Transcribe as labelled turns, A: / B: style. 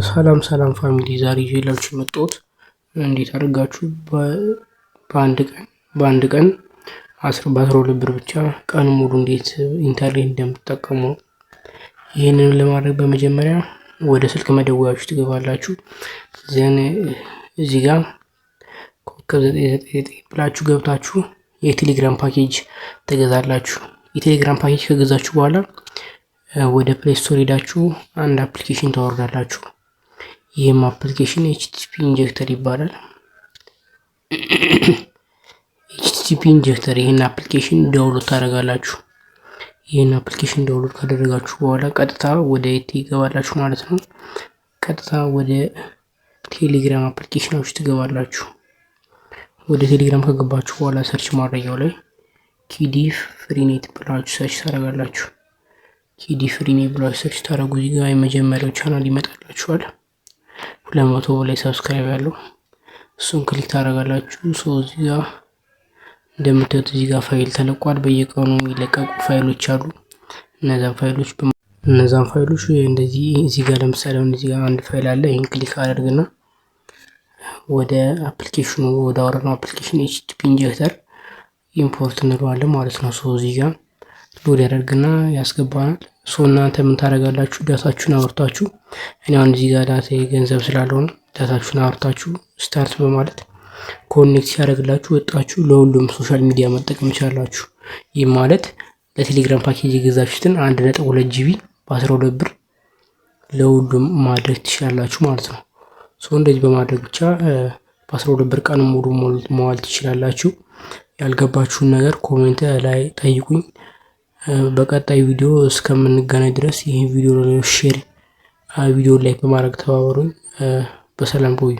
A: ሰላም ሰላም ፋሚሊ፣ ዛሬ ይዤላችሁ የመጣሁት እንዴት አድርጋችሁ በአንድ ቀን በ12 ብር ብቻ ቀን ሙሉ እንዴት ኢንተርኔት እንደምትጠቀሙ ነው። ይህንን ለማድረግ በመጀመሪያ ወደ ስልክ መደወያችሁ ትገባላችሁ። ዘን እዚህ ጋር ኮከብ 999 ብላችሁ ገብታችሁ የቴሌግራም ፓኬጅ ትገዛላችሁ። የቴሌግራም ፓኬጅ ከገዛችሁ በኋላ ወደ ፕሌይ ስቶር ሄዳችሁ አንድ አፕሊኬሽን ታወርዳላችሁ። ይህም አፕሊኬሽን ኤችቲቲፒ ኢንጀክተር ይባላል። ኤችቲቲፒ ኢንጀክተር ይህን አፕሊኬሽን ዳውንሎድ ታደርጋላችሁ። ይህን አፕሊኬሽን ዳውንሎድ ካደረጋችሁ በኋላ ቀጥታ ወደ የት ይገባላችሁ ማለት ነው። ቀጥታ ወደ ቴሌግራም አፕሊኬሽኖች ትገባላችሁ። ወደ ቴሌግራም ከገባችሁ በኋላ ሰርች ማድረጊያው ላይ ኪዲ ፍሪኔት ብላችሁ ሰርች ታደርጋላችሁ። ኪዲ ፍሪኔት ብላችሁ ሰርች ታደርጉ እዚህ ጋር የመጀመሪያው ቻናል ይመጣላችኋል። 200 በላይ ሰብስክራይብ ያለው እሱን ክሊክ ታደርጋላችሁ። እዚህ ጋር እንደምታዩት እዚህ ጋር ፋይል ተለቋል። በየቀኑ የሚለቀቁ ፋይሎች አሉ። እነዛን ፋይሎች እንደዚህ እዚህ ጋር ለምሳሌ እዚህ ጋር አንድ ፋይል አለ። ይሄን ክሊክ አደርግና ወደ አፕሊኬሽኑ ወደ አወራነው አፕሊኬሽን ኤችቲቲፒ ኢንጀክተር ኢምፖርት እንለዋለን ማለት ነው። እዚህ ጋር ሎድ ያደርግና ያስገባናል። እናንተ ምን ታደርጋላችሁ? ዳታችሁን አወርታችሁ እኔ አሁን እዚህ ጋር ዳታ ገንዘብ ስላልሆነ ዳታችሁን አወርታችሁ ስታርት በማለት ኮኔክት ሲያደርግላችሁ ወጣችሁ ለሁሉም ሶሻል ሚዲያ መጠቀም ይችላላችሁ። ይህ ማለት ለቴሌግራም ፓኬጅ የገዛችሁትን 1.2 ጂቢ በ12 ብር ለሁሉም ማድረግ ትችላላችሁ ማለት ነው። እንደዚህ በማድረግ ብቻ በ12 ብር ቀን ሙሉ መዋል ትችላላችሁ። ያልገባችሁን ነገር ኮሜንት ላይ ጠይቁኝ። በቀጣይ ቪዲዮ እስከምንገናኝ ድረስ ይህን ቪዲዮ ሼር ቪዲዮ ላይክ በማድረግ ተባበሩኝ። በሰላም ቆዩ።